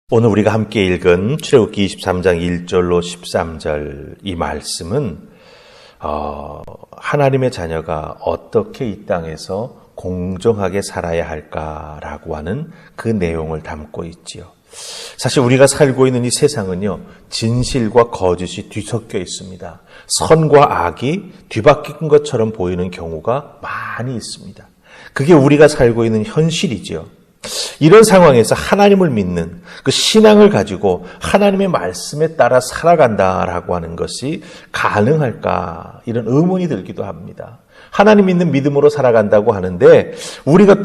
오늘 우리가 함께 읽은 출애굽기 23장 1절로 13절 이 말씀은 하나님의 자녀가 어떻게 이 땅에서 공정하게 살아야 할까라고 하는 그 내용을 담고 있지요. 사실 우리가 살고 있는 이 세상은요, 진실과 거짓이 뒤섞여 있습니다. 선과 악이 뒤바뀐 것처럼 보이는 경우가 많이 있습니다. 그게 우리가 살고 있는 현실이지요. 이런 상황에서 하나님을 믿는 그 신앙을 가지고 하나님의 말씀에 따라 살아간다라고 하는 것이 가능할까? 이런 의문이 들기도 합니다. 하나님 믿는 믿음으로 살아간다고 하는데 우리가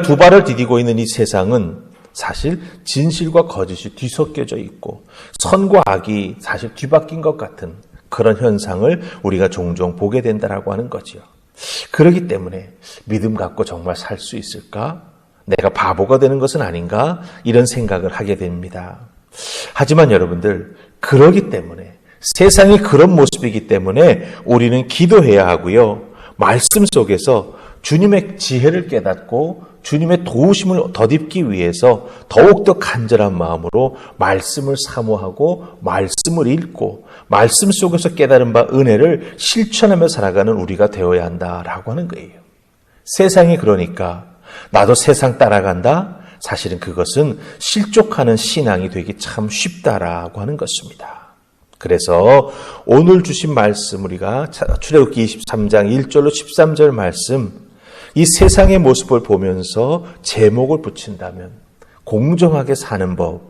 두 발을 디디고 있는 이 세상은 사실 진실과 거짓이 뒤섞여져 있고 선과 악이 사실 뒤바뀐 것 같은 그런 현상을 우리가 종종 보게 된다라고 하는 거지요. 그렇기 때문에 믿음 갖고 정말 살 수 있을까? 내가 바보가 되는 것은 아닌가? 이런 생각을 하게 됩니다. 하지만 여러분들, 그러기 때문에 세상이 그런 모습이기 때문에 우리는 기도해야 하고요. 말씀 속에서 주님의 지혜를 깨닫고 주님의 도우심을 덧입기 위해서 더욱더 간절한 마음으로 말씀을 사모하고 말씀을 읽고 말씀 속에서 깨달은 바 은혜를 실천하며 살아가는 우리가 되어야 한다라고 하는 거예요. 세상이 그러니까 나도 세상 따라간다? 사실은 그것은 실족하는 신앙이 되기 참 쉽다라고 하는 것입니다. 그래서 오늘 주신 말씀 우리가 출애굽기 23장 1절로 13절 말씀 이 세상의 모습을 보면서 제목을 붙인다면 공정하게 사는 법,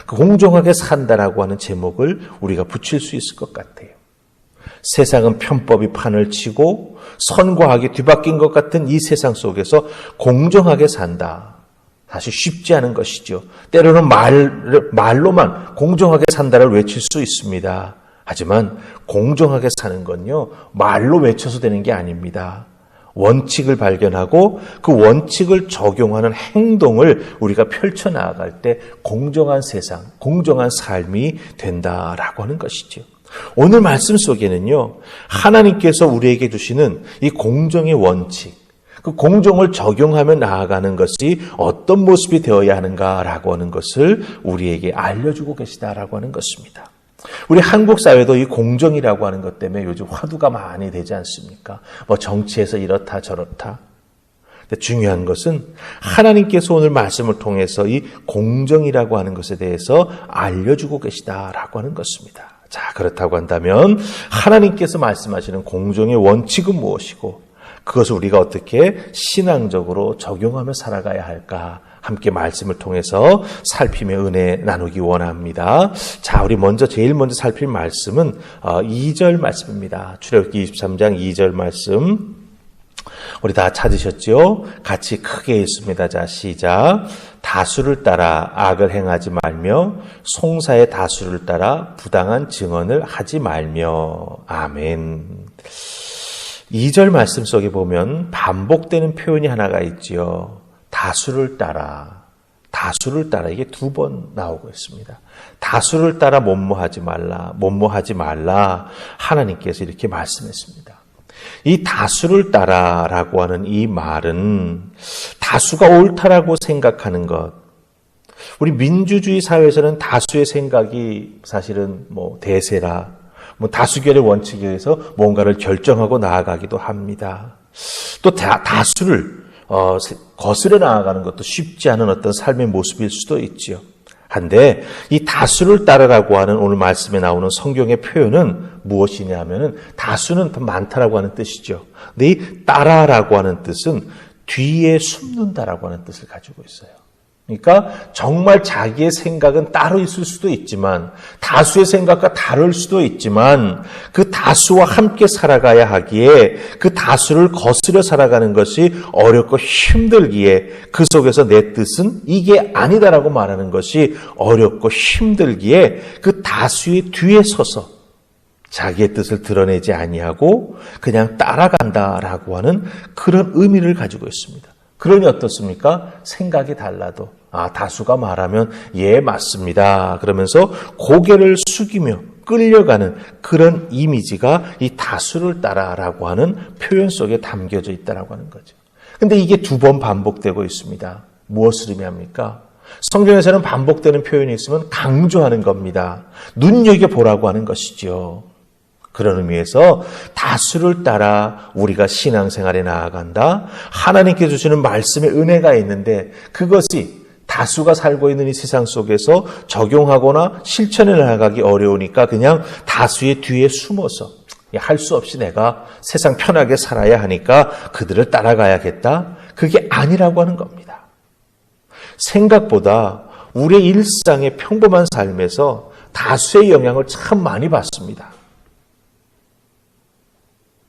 공정하게 산다라고 하는 제목을 우리가 붙일 수 있을 것 같아요. 세상은 편법이 판을 치고 선과 악이 뒤바뀐 것 같은 이 세상 속에서 공정하게 산다. 사실 쉽지 않은 것이죠. 때로는 말로만 공정하게 산다를 외칠 수 있습니다. 하지만 공정하게 사는 건요, 말로 외쳐서 되는 게 아닙니다. 원칙을 발견하고 그 원칙을 적용하는 행동을 우리가 펼쳐나갈 때 공정한 세상, 공정한 삶이 된다라고 하는 것이죠. 오늘 말씀 속에는요, 하나님께서 우리에게 주시는 이 공정의 원칙, 그 공정을 적용하며 나아가는 것이 어떤 모습이 되어야 하는가라고 하는 것을 우리에게 알려주고 계시다라고 하는 것입니다. 우리 한국 사회도 이 공정이라고 하는 것 때문에 요즘 화두가 많이 되지 않습니까? 뭐 정치에서 이렇다 저렇다. 근데 중요한 것은 하나님께서 오늘 말씀을 통해서 이 공정이라고 하는 것에 대해서 알려주고 계시다라고 하는 것입니다. 자, 그렇다고 한다면 하나님께서 말씀하시는 공정의 원칙은 무엇이고 그것을 우리가 어떻게 신앙적으로 적용하며 살아가야 할까? 함께 말씀을 통해서 살피며 은혜 나누기 원합니다. 자, 우리 제일 먼저 살필 말씀은 2절 말씀입니다. 출애굽기 23장 2절 말씀. 우리 다 찾으셨죠? 같이 크게 읽습니다. 자, 시작. 다수를 따라 악을 행하지 말며 송사의 다수를 따라 부당한 증언을 하지 말며. 아멘. 2절 말씀 속에 보면 반복되는 표현이 하나가 있지요. 다수를 따라 이게 2번 나오고 있습니다. 다수를 따라 못모하지 말라 하나님께서 이렇게 말씀했습니다. 이 다수를 따라라고 하는 이 말은 다수가 옳다라고 생각하는 것. 우리 민주주의 사회에서는 다수의 생각이 사실은 대세라 다수결의 원칙에 의해서 뭔가를 결정하고 나아가기도 합니다. 또 다수를 거스려 나아가는 것도 쉽지 않은 어떤 삶의 모습일 수도 있지요. 한데 이 다수를 따르라고 하는 오늘 말씀에 나오는 성경의 표현은 무엇이냐 하면은 다수는 더 많다라고 하는 뜻이죠. 근데 이 따라라고 하는 뜻은 뒤에 숨는다라고 하는 뜻을 가지고 있어요. 그러니까 정말 자기의 생각은 따로 있을 수도 있지만 다수의 생각과 다를 수도 있지만 그 다수와 함께 살아가야 하기에 그 다수를 거스려 살아가는 것이 어렵고 힘들기에 그 속에서 내 뜻은 이게 아니다라고 말하는 것이 어렵고 힘들기에 그 다수의 뒤에 서서 자기의 뜻을 드러내지 아니하고 그냥 따라간다라고 하는 그런 의미를 가지고 있습니다. 그러니 어떻습니까? 생각이 달라도 다수가 말하면 예 맞습니다. 그러면서 고개를 숙이며 끌려가는 그런 이미지가 이 다수를 따라라고 하는 표현 속에 담겨져 있다라고 하는 거죠. 근데 이게 2번 반복되고 있습니다. 무엇을 의미합니까? 성경에서는 반복되는 표현이 있으면 강조하는 겁니다. 눈여겨보라고 하는 것이죠. 그런 의미에서 다수를 따라 우리가 신앙생활에 나아간다. 하나님께 주시는 말씀의 은혜가 있는데 그것이 다수가 살고 있는 이 세상 속에서 적용하거나 실천해 나가기 어려우니까 그냥 다수의 뒤에 숨어서 할 수 없이 내가 세상 편하게 살아야 하니까 그들을 따라가야겠다. 그게 아니라고 하는 겁니다. 생각보다 우리의 일상의 평범한 삶에서 다수의 영향을 참 많이 받습니다.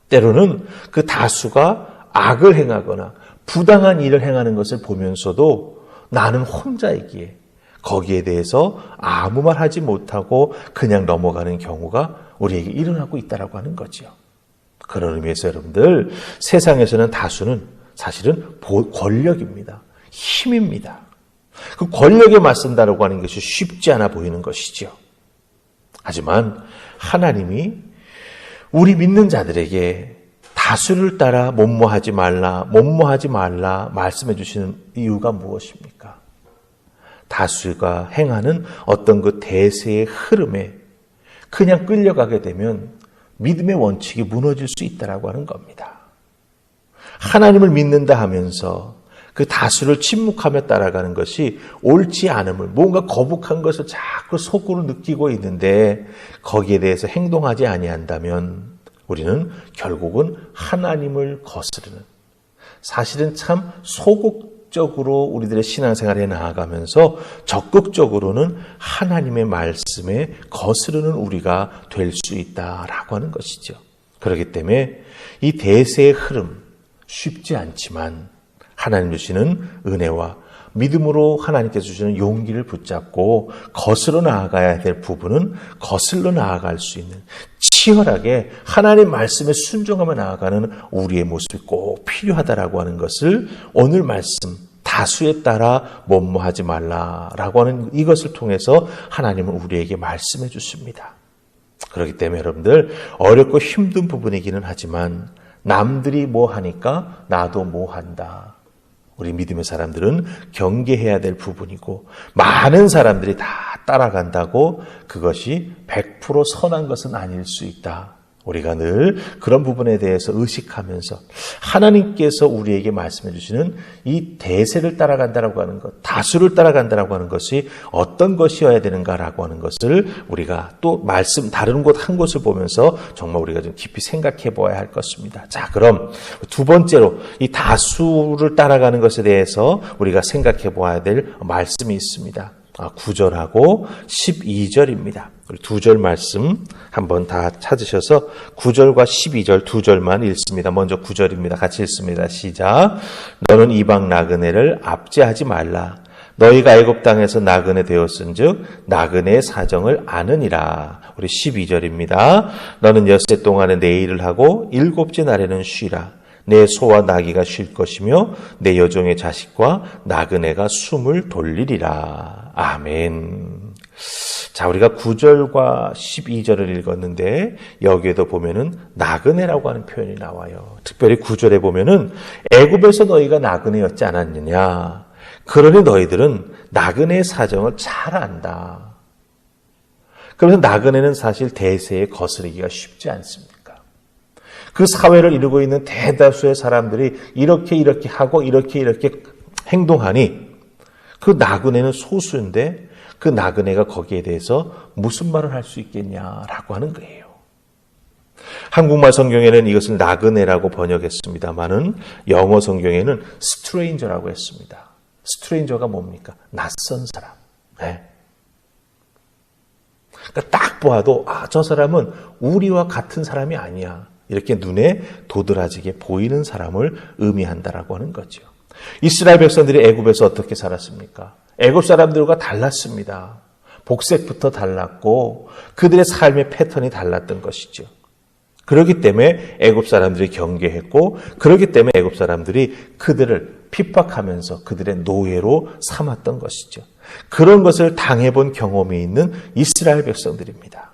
때로는 그 다수가 악을 행하거나 부당한 일을 행하는 것을 보면서도 나는 혼자이기에 거기에 대해서 아무 말 하지 못하고 그냥 넘어가는 경우가 우리에게 일어나고 있다고 하는 거죠. 그런 의미에서 여러분들, 세상에서는 다수는 사실은 권력입니다. 힘입니다. 그 권력에 맞선다라고 하는 것이 쉽지 않아 보이는 것이죠. 하지만 하나님이 우리 믿는 자들에게 다수를 따라 못모하지 말라 말씀해 주시는 이유가 무엇입니까? 다수가 행하는 어떤 그 대세의 흐름에 그냥 끌려가게 되면 믿음의 원칙이 무너질 수 있다라고 하는 겁니다. 하나님을 믿는다 하면서 그 다수를 침묵하며 따라가는 것이 옳지 않음을, 뭔가 거북한 것을 자꾸 속으로 느끼고 있는데 거기에 대해서 행동하지 아니한다면 우리는 결국은 하나님을 거스르는, 사실은 참 소극적으로 우리들의 신앙생활에 나아가면서 적극적으로는 하나님의 말씀에 거스르는 우리가 될 수 있다라고 하는 것이죠. 그렇기 때문에 이 대세의 흐름 쉽지 않지만 하나님 주시는 은혜와 믿음으로 하나님께서 주시는 용기를 붙잡고 거슬러 나아가야 될 부분은 거슬러 나아갈 수 있는, 치열하게 하나님 말씀에 순종하며 나아가는 우리의 모습이 꼭 필요하다라고 하는 것을 오늘 말씀 다수에 따라 못모하지 말라라고 하는 이것을 통해서 하나님은 우리에게 말씀해 주십니다. 그렇기 때문에 여러분들, 어렵고 힘든 부분이기는 하지만 남들이 뭐 하니까 나도 뭐 한다. 우리 믿음의 사람들은 경계해야 될 부분이고, 많은 사람들이 다 따라간다고 그것이 100% 선한 것은 아닐 수 있다. 우리가 늘 그런 부분에 대해서 의식하면서 하나님께서 우리에게 말씀해 주시는 이 대세를 따라간다라고 하는 것, 다수를 따라간다라고 하는 것이 어떤 것이어야 되는가라고 하는 것을 우리가 또 말씀 다른 곳 한 곳을 보면서 정말 우리가 좀 깊이 생각해 보아야 할 것입니다. 자, 그럼 두 번째로 이 다수를 따라가는 것에 대해서 우리가 생각해 보아야 될 말씀이 있습니다. 9절하고 12절입니다. 우리 두 절 말씀 한번 다 찾으셔서 9절과 12절 두 절만 읽습니다. 먼저 9절입니다. 같이 읽습니다. 시작. 너는 이방 나그네를 압제하지 말라. 너희가 애굽 땅에서 나그네 되었은즉 나그네의 사정을 아느니라. 우리 12절입니다. 너는 엿새 동안에 내 일을 하고 일곱째 날에는 쉬라. 내 소와 나귀가 쉴 것이며 내 여종의 자식과 나그네가 숨을 돌리리라. 아멘. 자, 우리가 9절과 12절을 읽었는데 여기에도 보면은 나그네라고 하는 표현이 나와요. 특별히 9절에 보면은 애굽에서 너희가 나그네였지 않았느냐. 그러니 너희들은 나그네의 사정을 잘 안다. 그래서 나그네는 사실 대세에 거스르기가 쉽지 않습니다. 그 사회를 이루고 있는 대다수의 사람들이 이렇게 하고 이렇게 행동하니 그 나그네는 소수인데 그 나그네가 거기에 대해서 무슨 말을 할 수 있겠냐라고 하는 거예요. 한국말 성경에는 이것을 나그네라고 번역했습니다만은 영어 성경에는 스트레인저라고 했습니다. 스트레인저가 뭡니까? 낯선 사람. 네. 그러니까 딱 보아도 저 사람은 우리와 같은 사람이 아니야. 이렇게 눈에 도드라지게 보이는 사람을 의미한다라고 하는 거죠. 이스라엘 백성들이 애굽에서 어떻게 살았습니까? 애굽 사람들과 달랐습니다. 복색부터 달랐고 그들의 삶의 패턴이 달랐던 것이죠. 그렇기 때문에 애굽 사람들이 경계했고, 그렇기 때문에 애굽 사람들이 그들을 핍박하면서 그들의 노예로 삼았던 것이죠. 그런 것을 당해본 경험이 있는 이스라엘 백성들입니다.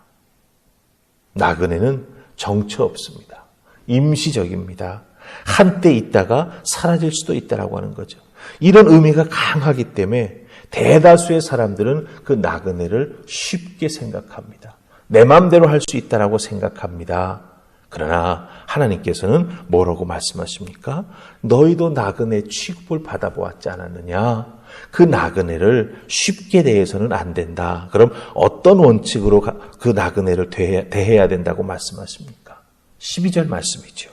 나그네는 정처 없습니다. 임시적입니다. 한때 있다가 사라질 수도 있다라고 하는 거죠. 이런 의미가 강하기 때문에 대다수의 사람들은 그 나그네를 쉽게 생각합니다. 내 마음대로 할 수 있다라고 생각합니다. 그러나 하나님께서는 뭐라고 말씀하십니까? 너희도 나그네 취급을 받아보았지 않았느냐? 그 나그네를 쉽게 대해서는 안 된다. 그럼 어떤 원칙으로 그 나그네를 대해야 된다고 말씀하십니까? 12절 말씀이죠.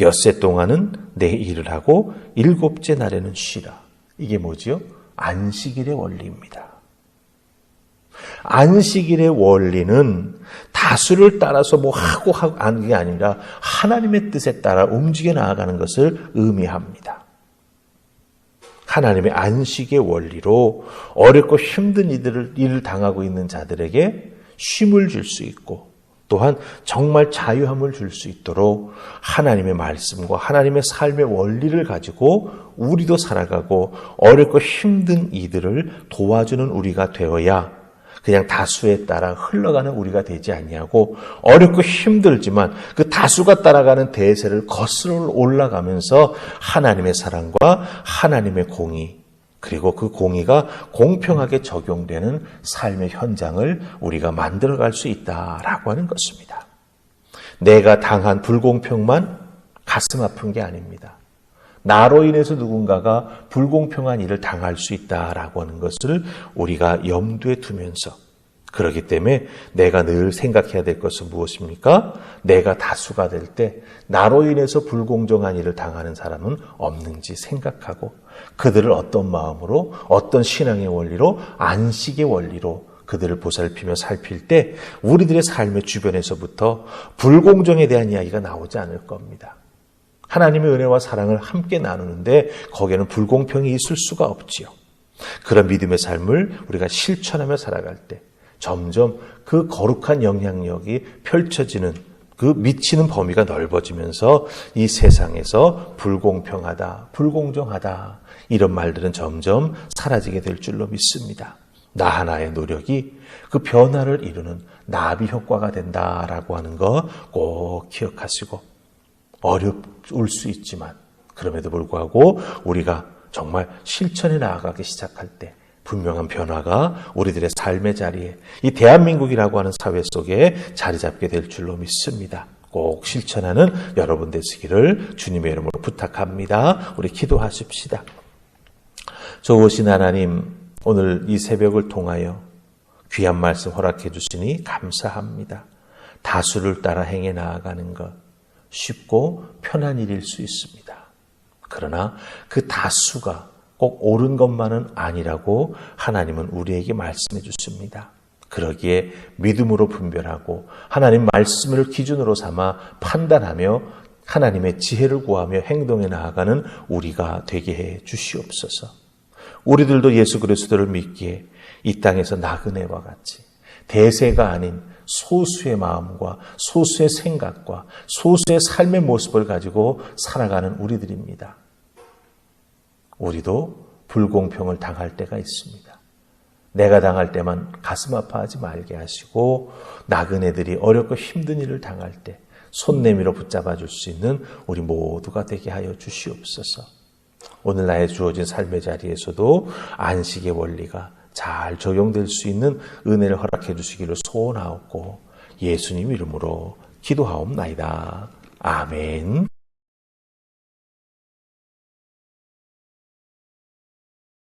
엿새 동안은 내 일을 하고 일곱째 날에는 쉬라. 이게 뭐지요? 안식일의 원리입니다. 안식일의 원리는 다수를 따라서 뭐 하고 하는 게 아니라 하나님의 뜻에 따라 움직여 나아가는 것을 의미합니다. 하나님의 안식의 원리로 어렵고 힘든 일을 당하고 있는 자들에게 쉼을 줄 수 있고 또한 정말 자유함을 줄 수 있도록 하나님의 말씀과 하나님의 삶의 원리를 가지고 우리도 살아가고 어렵고 힘든 이들을 도와주는 우리가 되어야 그냥 다수에 따라 흘러가는 우리가 되지 아니하고 어렵고 힘들지만 그 다수가 따라가는 대세를 거슬러 올라가면서 하나님의 사랑과 하나님의 공의 그리고 그 공의가 공평하게 적용되는 삶의 현장을 우리가 만들어갈 수 있다라고 하는 것입니다. 내가 당한 불공평만 가슴 아픈 게 아닙니다. 나로 인해서 누군가가 불공평한 일을 당할 수 있다라고 하는 것을 우리가 염두에 두면서 그렇기 때문에 내가 늘 생각해야 될 것은 무엇입니까? 내가 다수가 될 때 나로 인해서 불공정한 일을 당하는 사람은 없는지 생각하고 그들을 어떤 마음으로 어떤 신앙의 원리로 안식의 원리로 그들을 보살피며 살필 때 우리들의 삶의 주변에서부터 불공정에 대한 이야기가 나오지 않을 겁니다. 하나님의 은혜와 사랑을 함께 나누는데 거기에는 불공평이 있을 수가 없지요. 그런 믿음의 삶을 우리가 실천하며 살아갈 때 점점 그 거룩한 영향력이 펼쳐지는 그 미치는 범위가 넓어지면서 이 세상에서 불공평하다, 불공정하다 이런 말들은 점점 사라지게 될 줄로 믿습니다. 나 하나의 노력이 그 변화를 이루는 나비 효과가 된다라고 하는 거 꼭 기억하시고 어려울 수 있지만 그럼에도 불구하고 우리가 정말 실천에 나아가기 시작할 때 분명한 변화가 우리들의 삶의 자리에 이 대한민국이라고 하는 사회 속에 자리 잡게 될 줄로 믿습니다. 꼭 실천하는 여러분 되시기를 주님의 이름으로 부탁합니다. 우리 기도하십시다. 좋으신 하나님, 오늘 이 새벽을 통하여 귀한 말씀 허락해 주시니 감사합니다. 다수를 따라 행해 나아가는 것 쉽고 편한 일일 수 있습니다. 그러나 그 다수가 꼭 옳은 것만은 아니라고 하나님은 우리에게 말씀해 주십니다. 그러기에 믿음으로 분별하고 하나님 말씀을 기준으로 삼아 판단하며 하나님의 지혜를 구하며 행동해 나아가는 우리가 되게 해 주시옵소서. 우리들도 예수 그리스도를 믿기에 이 땅에서 나그네와 같이 대세가 아닌 소수의 마음과 소수의 생각과 소수의 삶의 모습을 가지고 살아가는 우리들입니다. 우리도 불공평을 당할 때가 있습니다. 내가 당할 때만 가슴 아파하지 말게 하시고 나그네들이 어렵고 힘든 일을 당할 때 손 내밀어 붙잡아 줄 수 있는 우리 모두가 되게 하여 주시옵소서. 오늘 나의 주어진 삶의 자리에서도 안식의 원리가 잘 적용될 수 있는 은혜를 허락해 주시기를 소원하옵고 예수님 이름으로 기도하옵나이다. 아멘.